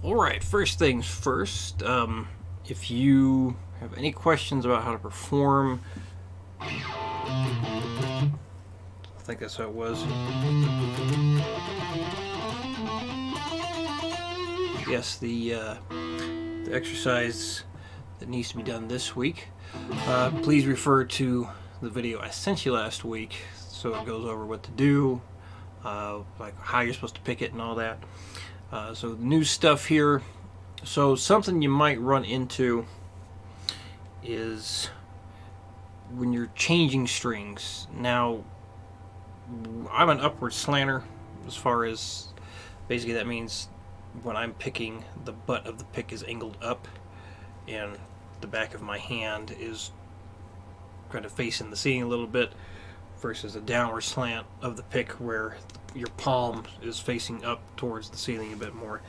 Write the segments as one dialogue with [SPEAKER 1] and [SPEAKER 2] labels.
[SPEAKER 1] Alright, first things first, if you have any questions about how to perform, I think that's how it was. Yes, the exercise that needs to be done this week. Please refer to the video I sent you last week, so it goes over what to do, like how you're supposed to pick it and all that. So new stuff here. So something you might run into is when you're changing strings. Now, I'm an upward slanter, as far as basically that means when I'm picking, the butt of the pick is angled up and the back of my hand is kind of facing the ceiling a little bit, versus a downward slant of the pick where your palm is facing up towards the ceiling a bit more.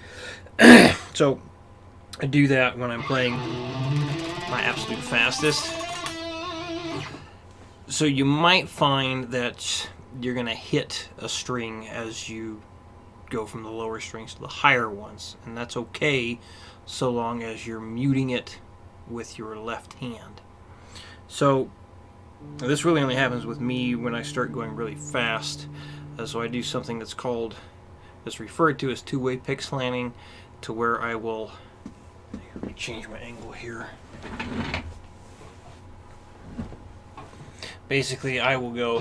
[SPEAKER 1] So I do that when I'm playing my absolute fastest. So you might find that you're going to hit a string as you go from the lower strings to the higher ones, and that's okay so long as you're muting it with your left hand. So this really only happens with me when I start going really fast. So I do something that's referred to as two-way pick slanting, to where I will, let me change my angle here. Basically, I will go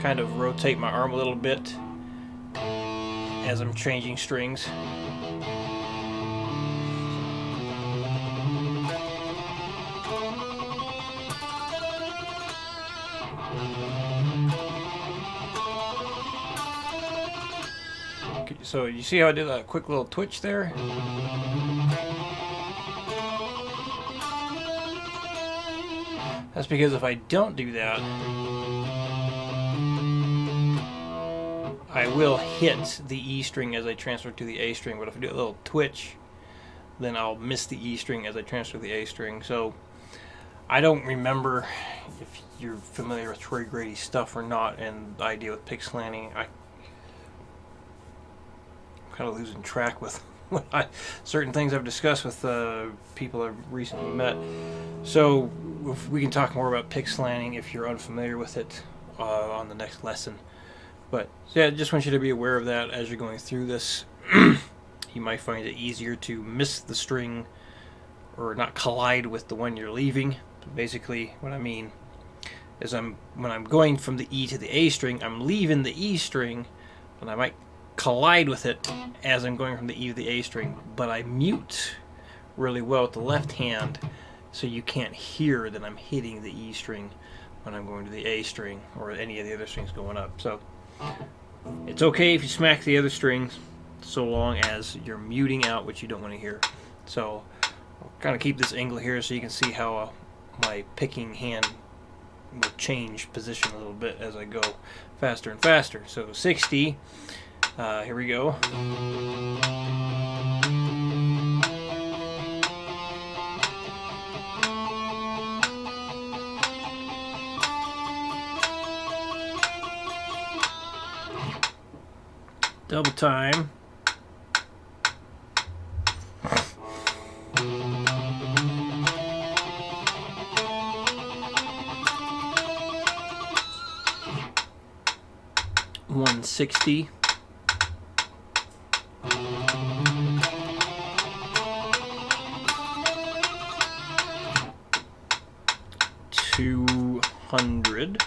[SPEAKER 1] kind of rotate my arm a little bit as I'm changing strings. So you see how I did that quick little twitch there? That's because if I don't do that, I will hit the E string as I transfer to the A string. But if I do a little twitch, then I'll miss the E string as I transfer to the A string. So I don't remember if you're familiar with Troy Grady's stuff or not, and the idea with pick slanting. I'm kind of losing track with certain things I've discussed with people I've recently met. So if we can talk more about pick slanting if you're unfamiliar with it on the next lesson. But yeah, just want you to be aware of that as you're going through this. You might find it easier to miss the string or not collide with the one you're leaving. But basically what I mean is when I'm going from the E to the A string, I'm leaving the E string, and I might collide with it as I'm going from the E to the A string, but I mute really well with the left hand, so you can't hear that I'm hitting the E string when I'm going to the A string or any of the other strings going up. So it's okay if you smack the other strings, so long as you're muting out what you don't want to hear. So I'll kind of keep this angle here so you can see how my picking hand will change position a little bit as I go faster and faster. So 60. Here we go. Double time. $160. 200.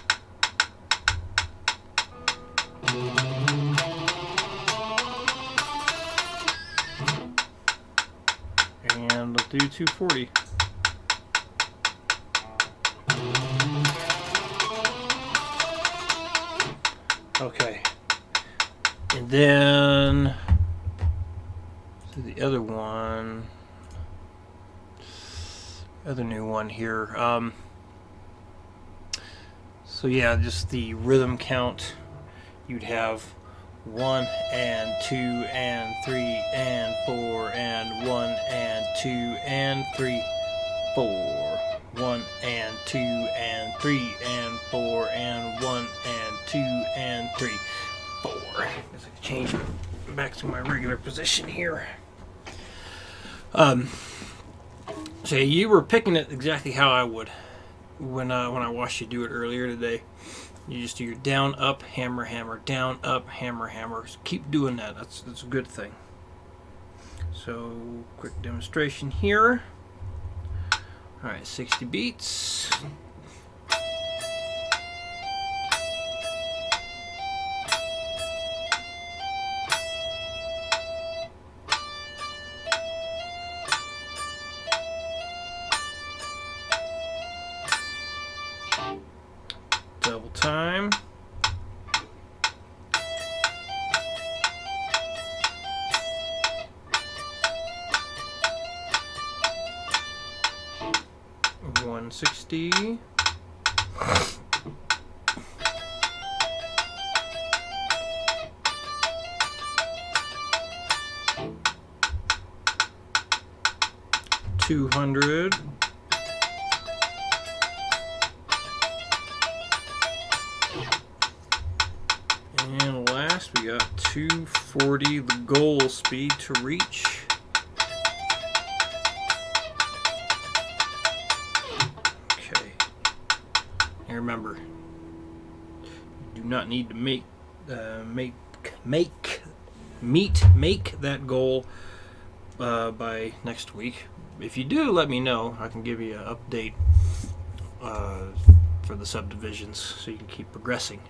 [SPEAKER 1] And let's do 240. Okay. And then the other one, other new one here. So yeah, just the rhythm count. You'd have 1 and 2 and 3 and 4 and 1 and 2 and 3, 4. 1 and 2 and 3 and 4 and 1 and 2 and 3, 4. Guess I could change back to my regular position here. So you were picking it exactly how I would when I watched you do it earlier today. You just do your down, up, hammer, hammer, down, up, hammer, hammer. Just keep doing that. That's a good thing. So, quick demonstration here. All right, 60 beats. Double time. $160. $200. And last we got 240, the goal speed to reach. Okay. And remember, you do not need to make that goal by next week. If you do, let me know. I can give you an update for the subdivisions so you can keep progressing.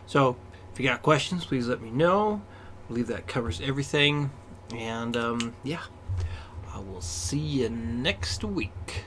[SPEAKER 1] So if you got questions, please let me know. I believe that covers everything. And yeah, I will see you next week.